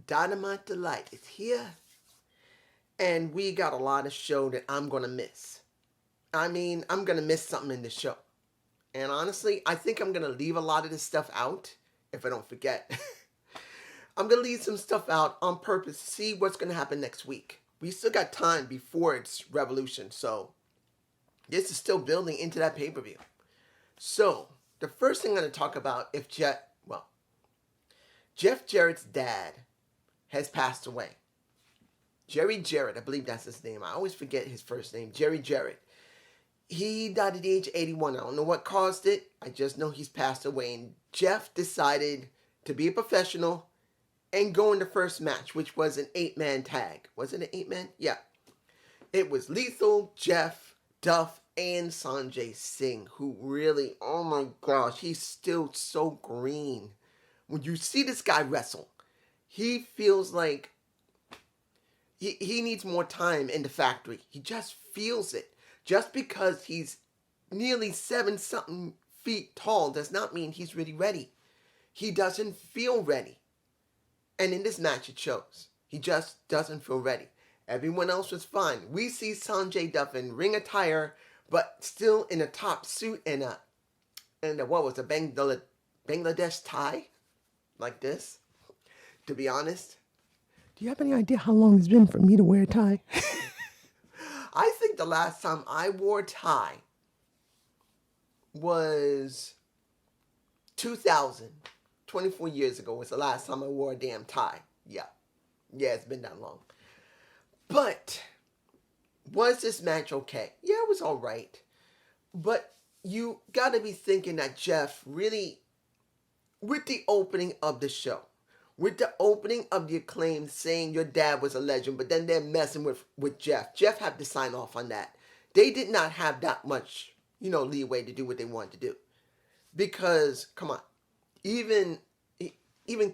Dynamite Delight is here, and we got a lot of show that I'm gonna miss. I mean, I'm gonna miss something in the show. And honestly, I think I'm gonna leave a lot of this stuff out if I don't forget. I'm gonna leave some stuff out on purpose to see what's gonna happen next week. We still got time before it's Revolution, so this is still building into that pay per view. So, the first thing I'm gonna talk about if Jeff Jarrett's dad has passed away. Jerry Jarrett, I believe that's his name. I always forget his first name. Jerry Jarrett. He died at the age of 81. I don't know what caused it. I just know he's passed away. And Jeff decided to be a professional and go in the first match, which was an 8-man tag. Was it an 8-man? Yeah. It was Lethal, Jeff, Duff, and Sanjay Singh, who really, oh my gosh, he's still so green. When you see this guy wrestle, he feels like he needs more time in the factory. He just feels it. Just because he's nearly 7-something feet tall does not mean he's really ready. He doesn't feel ready. And in this match it shows. He just doesn't feel ready. Everyone else was fine. We see Sanjay Dutt in ring attire, but still in a top suit and a what was a Bangladesh tie? Like this. To be honest. Do you have any idea how long it's been for me to wear a tie? I think the last time I wore a tie was 2000. 24 years ago was the last time I wore a damn tie. Yeah. Yeah, it's been that long. But was this match okay? Yeah, it was all right. But you got to be thinking that Jeff really, with the opening of the show, with the opening of the Acclaim saying your dad was a legend, but then they're messing with Jeff. Jeff had to sign off on that. They did not have that much, leeway to do what they wanted to do. Because, come on, even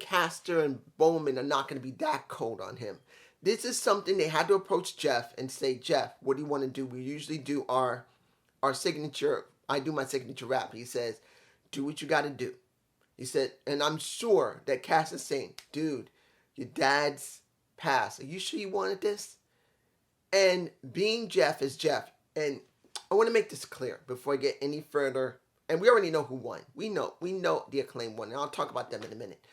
Caster and Bowman are not going to be that cold on him. This is something they had to approach Jeff and say, Jeff, what do you want to do? We usually do our signature, I do my signature rap. He says, do what you got to do. He said, and I'm sure that Cass is saying, dude, your dad's passed. Are you sure you wanted this? And being Jeff is Jeff. And I want to make this clear before I get any further. And we already know who won. We know the Acclaim won. And I'll talk about them in a minute.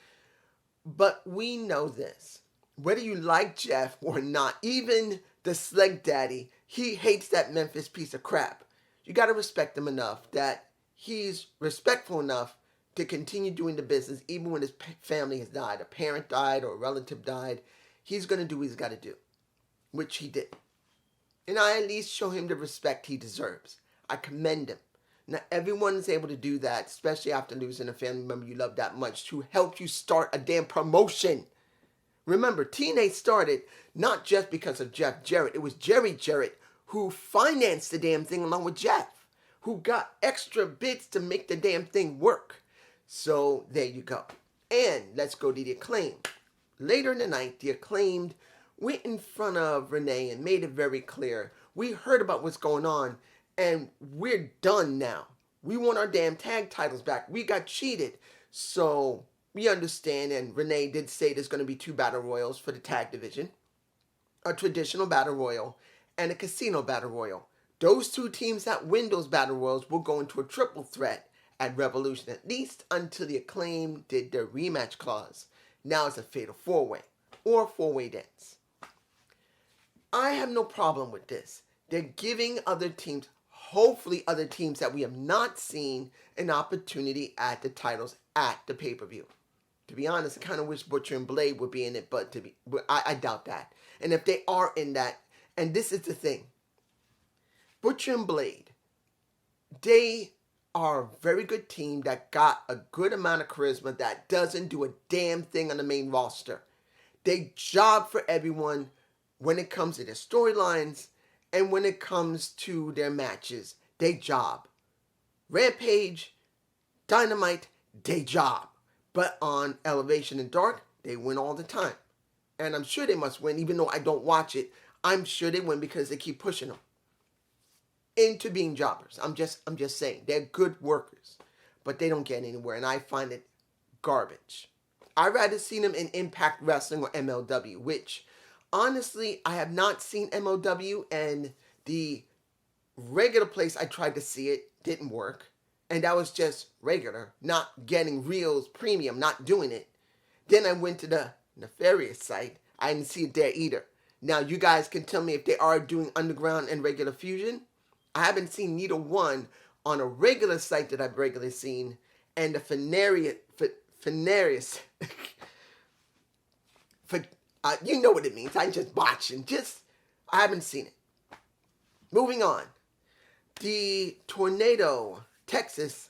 But we know this. Whether you like Jeff or not, even the Sleg Daddy, he hates that Memphis piece of crap. You got to respect him enough that he's respectful enough to continue doing the business even when his family has died. A parent died or a relative died. He's going to do what he's got to do, which he did. And I at least show him the respect he deserves. I commend him. Not everyone is able to do that, especially after losing a family member you love that much to help you start a damn promotion. Remember, TNA started not just because of Jeff Jarrett. It was Jerry Jarrett who financed the damn thing along with Jeff, who got extra bits to make the damn thing work. So there you go. And let's go to the Acclaim. Later in the night, the Acclaimed went in front of Renee and made it very clear. We heard about what's going on, and we're done now. We want our damn tag titles back. We got cheated. So we understand, and Renee did say there's going to be 2 battle royals for the tag division. A traditional battle royal and a casino battle royal. Those 2 teams that win those battle royals will go into a triple threat at Revolution, at least until the Acclaim did their rematch clause. Now it's a fatal 4-way or 4-way dance. I have no problem with this. They're giving other teams, hopefully other teams that we have not seen, an opportunity at the titles at the pay-per-view. To be honest, I kind of wish Butcher and Blade would be in it, but I doubt that. And if they are in that, and this is the thing, Butcher and Blade, they are a very good team that got a good amount of charisma that doesn't do a damn thing on the main roster. They job for everyone when it comes to their storylines and when it comes to their matches. They job. Rampage, Dynamite, they job. But on Elevation and Dark, they win all the time. And I'm sure they must win, even though I don't watch it. I'm sure they win because they keep pushing them into being jobbers. I'm just saying. They're good workers. But they don't get anywhere. And I find it garbage. I'd rather seen him in Impact Wrestling or MLW, which honestly, I have not seen MLW, and the regular place I tried to see it didn't work. And that was just regular, not getting Reels Premium, not doing it. Then I went to the Nefarious site. I didn't see it there either. Now, you guys can tell me if they are doing Underground and regular Fusion. I haven't seen neither one on a regular site that I've regularly seen, and the Fenarius, for you know what it means. I'm just botching. I haven't seen it. Moving on. The Texas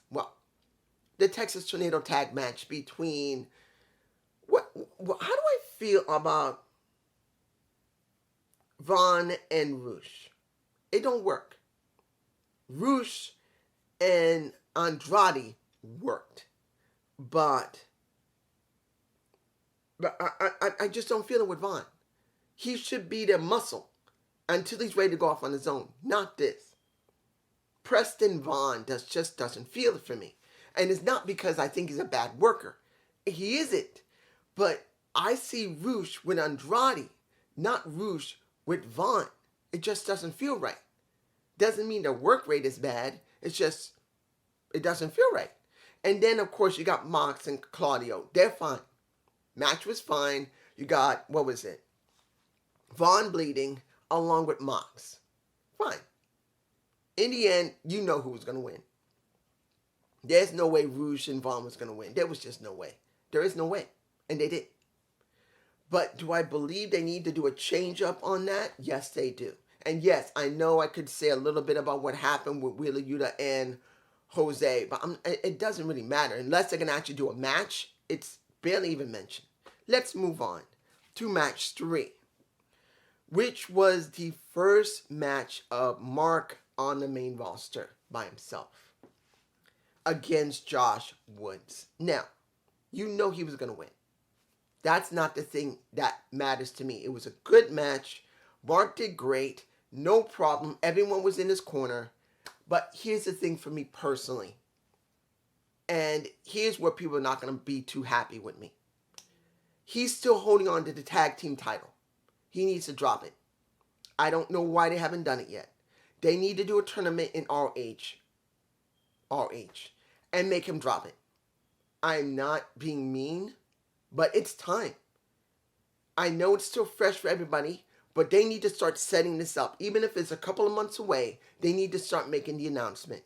Tornado tag match between how do I feel about Vaughn and Rush? It don't work. Rush and Andrade worked, but I just don't feel it with Vaughn. He should be their muscle until he's ready to go off on his own. Not this. Preston Vaughn just doesn't feel it for me. And it's not because I think he's a bad worker. He isn't. But I see Rush with Andrade, not Rush with Vaughn. It just doesn't feel right. Doesn't mean the work rate is bad. It's just, it doesn't feel right. And then, of course, you got Mox and Claudio. They're fine. Match was fine. You got, Vaughn bleeding along with Mox. Fine. In the end, you know who was going to win. There's no way Rush and Vaughn was going to win. There was just no way. There is no way. And they did. But do I believe they need to do a change up on that? Yes, they do. And yes, I know I could say a little bit about what happened with Wheeler Yuta and Jose, but it doesn't really matter. Unless they're going to actually do a match, it's barely even mentioned. Let's move on to match 3, which was the first match of Mark on the main roster by himself against Josh Woods. Now, you know he was going to win. That's not the thing that matters to me. It was a good match. Mark did great. No problem. Everyone was in his corner. But here's the thing for me personally. And here's where people are not going to be too happy with me. He's still holding on to the tag team title. He needs to drop it. I don't know why they haven't done it yet. They need to do a tournament in RH, and make him drop it. I'm not being mean, but it's time. I know it's still fresh for everybody, but they need to start setting this up. Even if it's a couple of months away, they need to start making the announcement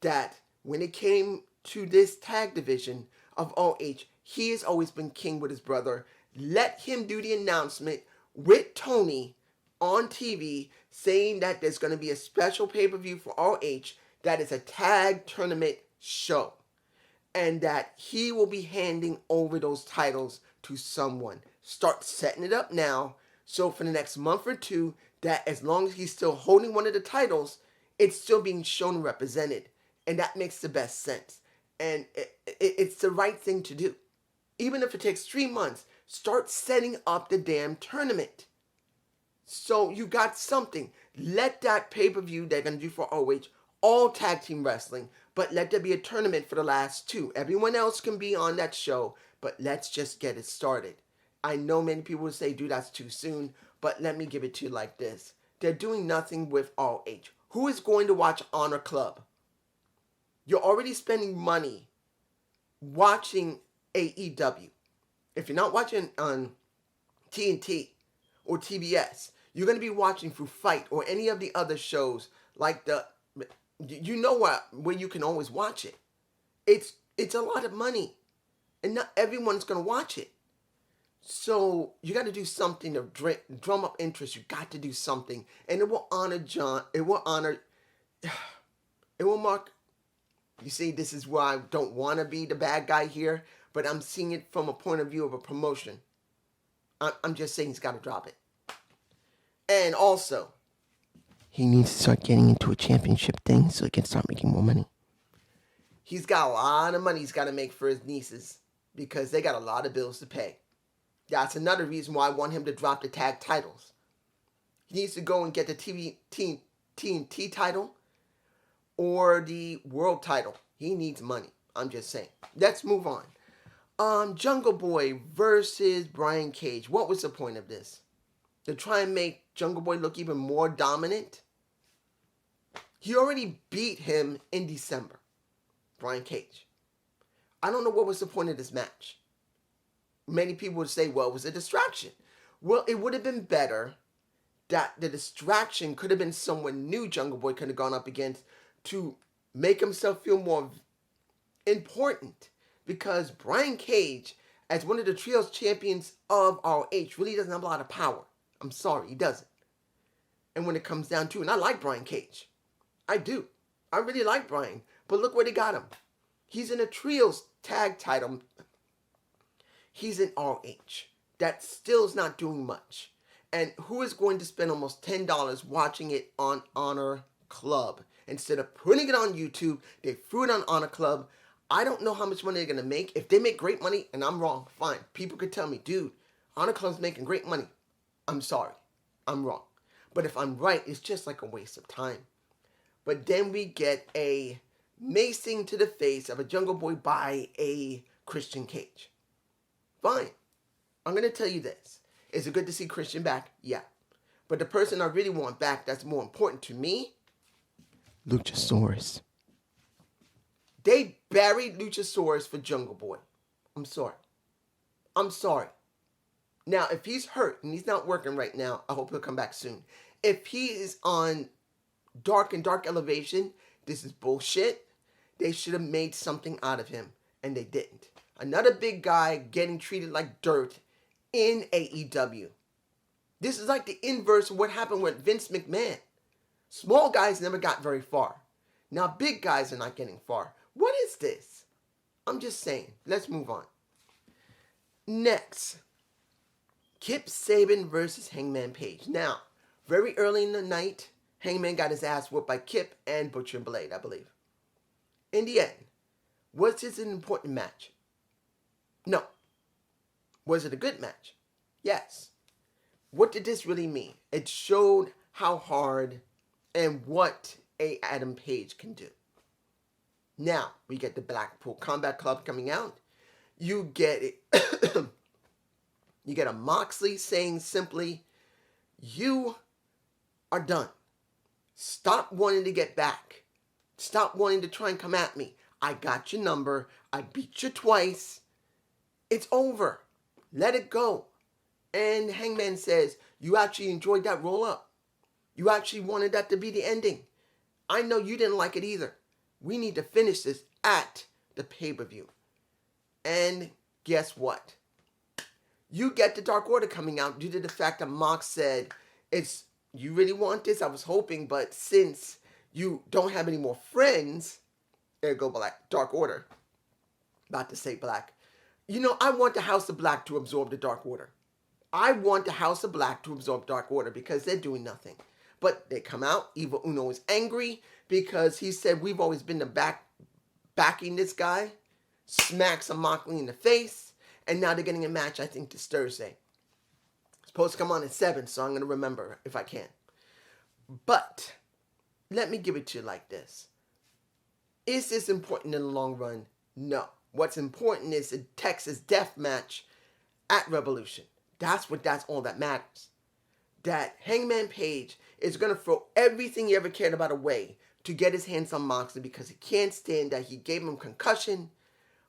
that when it came to this tag division of RH, he has always been king with his brother. Let him do the announcement with Tony on TV saying that there's going to be a special pay-per-view for RH that is a tag tournament show. And that he will be handing over those titles to someone. Start setting it up now. So for the next month or two, that as long as he's still holding one of the titles, it's still being shown and represented. And that makes the best sense. And it's the right thing to do. Even if it takes 3 months, start setting up the damn tournament. So you got something. Let that pay-per-view they're going to do for OH, all tag team wrestling, but let there be a tournament for the last 2. Everyone else can be on that show, but let's just get it started. I know many people will say, dude, that's too soon, but let me give it to you like this. They're doing nothing with RH. Who is going to watch Honor Club? You're already spending money watching AEW. If you're not watching on TNT or TBS, you're going to be watching through Fight or any of the other shows like you know where you can always watch it. It's a lot of money, and not everyone's going to watch it. So you got to do something to drum up interest. You got to do something, and it will honor John. It will mark. You see, this is where I don't want to be the bad guy here, but I'm seeing it from a point of view of a promotion. I'm just saying he's got to drop it. And also, he needs to start getting into a championship thing so he can start making more money. He's got a lot of money he's got to make for his nieces because they got a lot of bills to pay. That's another reason why I want him to drop the tag titles. He needs to go and get the TNT title or the world title. He needs money. I'm just saying. Let's move on. Jungle Boy versus Brian Cage. What was the point of this? To try and make Jungle Boy look even more dominant? He already beat him in December. Brian Cage. I don't know what was the point of this match. Many people would say, well, it was a distraction. Well, it would have been better that the distraction could have been someone new Jungle Boy could have gone up against to make himself feel more important. Because Brian Cage, as one of the trios champions of ROH, really doesn't have a lot of power. I'm sorry, he doesn't. And when it comes down to it, and I like Brian Cage. I do. I really like Brian. But look where they got him. He's in a trios tag title. He's in ROH. That still is not doing much. And who is going to spend almost $10 watching it on Honor Club? Instead of putting it on YouTube, they threw it on Honor Club. I don't know how much money they're going to make. If they make great money, and I'm wrong, fine. People could tell me, dude, Honor Club's making great money. I'm sorry. I'm wrong. But if I'm right, it's just like a waste of time. But then we get a macing to the face of a Jungle Boy by a Christian Cage. Fine. I'm going to tell you this. Is it good to see Christian back? Yeah. But the person I really want back that's more important to me, Luchasaurus. They buried Luchasaurus for Jungle Boy. I'm sorry. I'm sorry. Now, if he's hurt and he's not working right now, I hope he'll come back soon. If he is on Dark Elevation, this is bullshit. They should have made something out of him, and they didn't. Another big guy getting treated like dirt in AEW. This is like the inverse of what happened with Vince McMahon. Small guys never got very far. Now big guys are not getting far. What is this? I'm just saying. Let's move on. Next, Kip Sabian versus Hangman Page. Now, very early in the night, Hangman got his ass whooped by Kip and Butcher and Blade, I believe. In the end, was this an important match? No. Was it a good match? Yes. What did this really mean? It showed how hard and what a Adam Page can do. Now, we get the Blackpool Combat Club coming out. You get it. You get a Moxley saying simply, you are done. Stop wanting to get back. Stop wanting to try and come at me. I got your number. I beat you twice. It's over. Let it go. And Hangman says, you actually enjoyed that roll up. You actually wanted that to be the ending. I know you didn't like it either. We need to finish this at the pay-per-view. And guess what? You get the Dark Order coming out due to the fact that Mox said, you really want this? I was hoping, but since you don't have any more friends, there go Black, Dark Order. About to say Black. You know, I want the House of Black to absorb the Dark Order. I want the House of Black to absorb Dark Order because they're doing nothing. But they come out. Evil Uno is angry because he said, we've always been backing this guy. Smacks a Moxley in the face. And now they're getting a match, I think, this Thursday. It's supposed to come on at 7, so I'm going to remember if I can. But let me give it to you like this. Is this important in the long run? No. What's important is a Texas death match at Revolution. That's all that matters. That Hangman Page is going to throw everything he ever cared about away to get his hands on Moxley because he can't stand that he gave him concussion.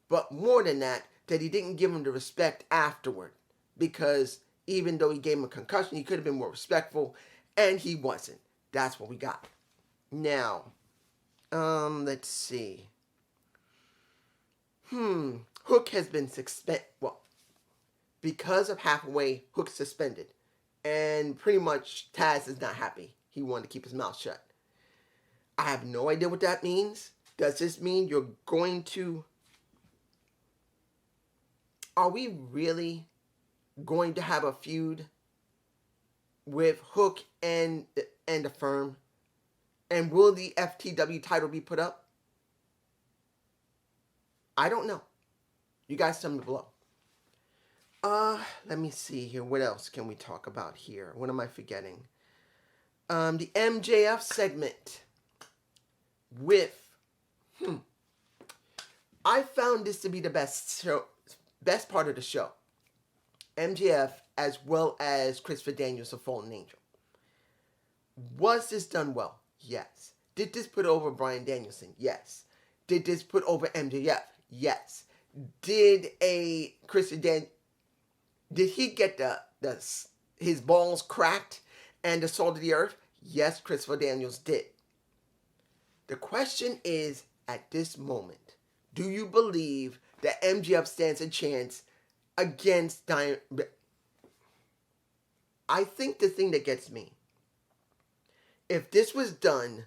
But more than that he didn't give him the respect afterward. Because even though he gave him a concussion, he could have been more respectful. And he wasn't. That's what we got. Now, let's see. Hook has been suspended. Well, because of Hathaway, Hook's suspended. And pretty much Taz is not happy. He wanted to keep his mouth shut. I have no idea what that means. Does this mean you're going to... Are we really going to have a feud with Hook and the firm? And will the FTW title be put up? I don't know. You guys tell me below. Let me see here. What else can we talk about here? What am I forgetting? The MJF segment with... I found this to be the best best part of the show. MJF as well as Christopher Daniels of Fallen Angel. Was this done well? Yes. Did this put over Bryan Danielson? Yes. Did this put over MJF? Yes. Did did he get his balls cracked and the salt of the earth? Yes, Christopher Daniels did. The question is, at this moment, do you believe that MJF stands a chance against Dynamite? I think the thing that gets me, if this was done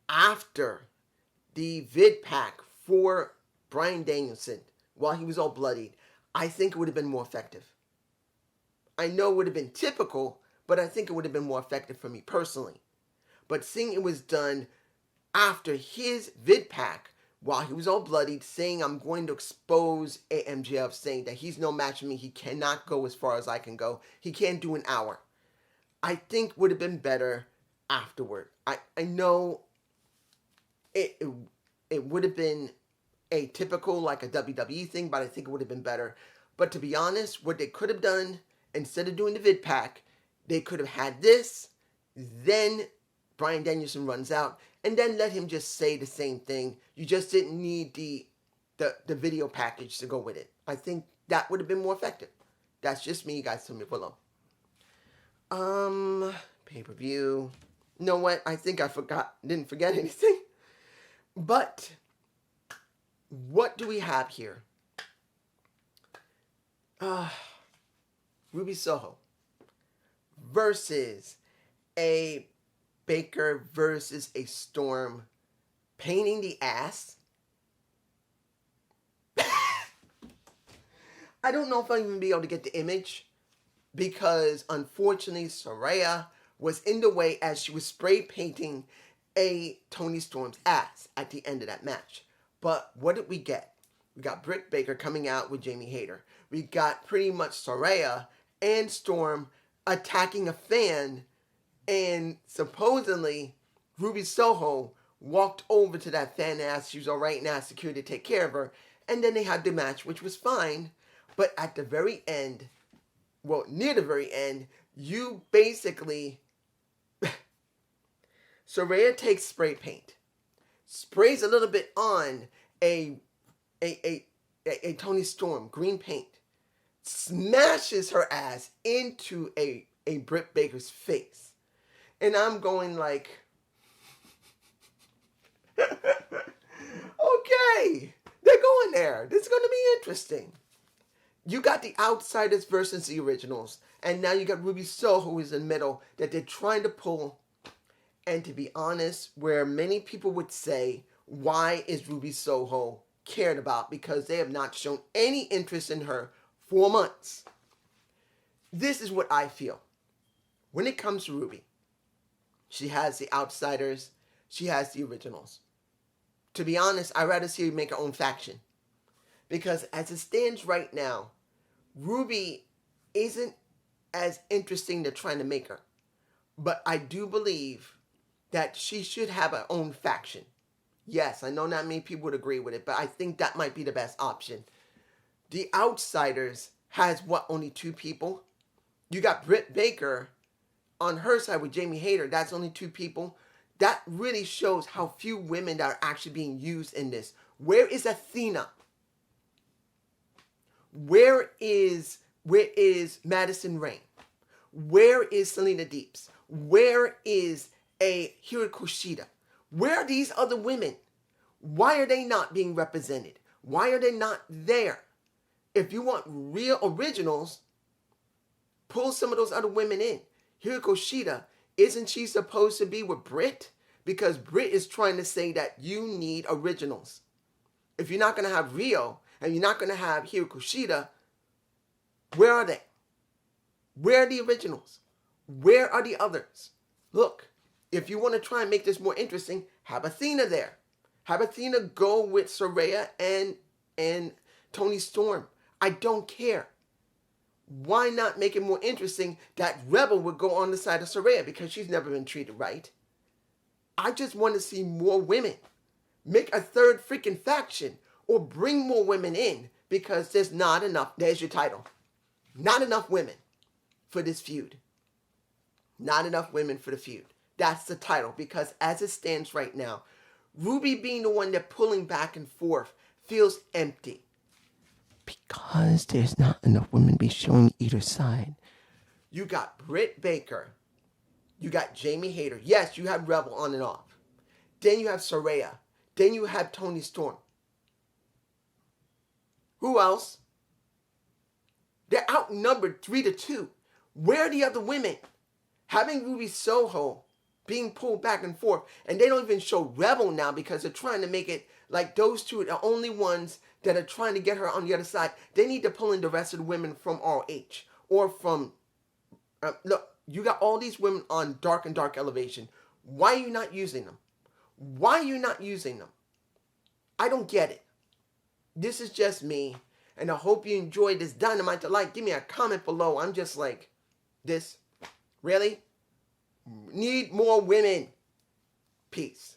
after the vid pack for Bryan Danielson while he was all bloodied, I think it would have been more effective. I know it would have been typical, but I think it would have been more effective for me personally. But seeing it was done after his vid pack while he was all bloodied, saying I'm going to expose MJF, saying that he's no match for me, he cannot go as far as I can go, he can't do an hour, I think would have been better afterward. I know it would have been a typical, like a WWE thing, but I think it would have been better. But to be honest, what they could have done, instead of doing the vid pack, they could have had this, then Bryan Danielson runs out, and then let him just say the same thing. You just didn't need the video package to go with it. I think that would have been more effective. That's just me. You guys tell me below. Pay-per-view. You know what? I think I didn't forget anything. But what do we have here? Ruby Soho versus a Baker versus a Storm painting the ass. I don't know if I'll even be able to get the image because unfortunately Saraya was in the way as she was spray painting a Toni Storm's ass at the end of that match. But what did we get? We got Britt Baker coming out with Jamie Hayter. We got pretty much Saraya and Storm attacking a fan, and supposedly Ruby Soho walked over to that fan and asked she was alright and asked security to take care of her. And then they had the match, which was fine. But at the very end, well, near the very end, you basically... Saraya takes spray paint, sprays a little bit on a Toni Storm, green paint, smashes her ass into a Britt Baker's face. And I'm going like, okay, they're going there. This is going to be interesting. You got the outsiders versus the originals, and now you got Ruby Soho, who is in the middle, that they're trying to pull. And to be honest, where many people would say, why is Ruby Soho cared about? Because they have not shown any interest in her for months. This is what I feel. When it comes to Ruby, she has the outsiders, she has the originals. To be honest, I'd rather see her make her own faction. Because as it stands right now, Ruby isn't as interesting to trying to make her. But I do believe that she should have her own faction. Yes, I know not many people would agree with it, but I think that might be the best option. The Outsiders has, only 2 people? You got Britt Baker on her side with Jamie Hayter. That's only 2 people. That really shows how few women that are actually being used in this. Where is Athena? Where is Madison Rain? Where is Selena Deeps? Where is a Hiroko Shida? Where are these other women? Why are they not being represented? Why are they not there? If you want real originals, pull some of those other women in. Hiroko Shida, isn't she supposed to be with Britt? Because Britt is trying to say that you need originals. If you're not going to have Rio and you're not going to have Hiroko Shida, where are they? Where are the originals? Where are the others? Look, if you want to try and make this more interesting, have Athena there. Have Athena go with Saraya and Toni Storm. I don't care. Why not make it more interesting that Rebel would go on the side of Saraya because she's never been treated right? I just want to see more women. Make a third freaking faction or bring more women in because there's not enough. There's your title. Not enough women for this feud. Not enough women for the feud. That's the title, because as it stands right now, Ruby being the one they're pulling back and forth feels empty. Because there's not enough women to be showing either side. You got Britt Baker. You got Jamie Hayter. Yes, you have Rebel on and off. Then you have Saraya. Then you have Toni Storm. Who else? They're outnumbered 3-2. Where are the other women? Having Ruby Soho being pulled back and forth, and they don't even show Rebel now because they're trying to make it like those two are the only ones that are trying to get her on the other side. They need to pull in the rest of the women from ROH or from... look, you got all these women on Dark and Dark Elevation. Why are you not using them? Why are you not using them? I don't get it. This is just me, and I hope you enjoyed this Dynamite. Give me a comment below. I'm just like, this, really? Need more women. Peace.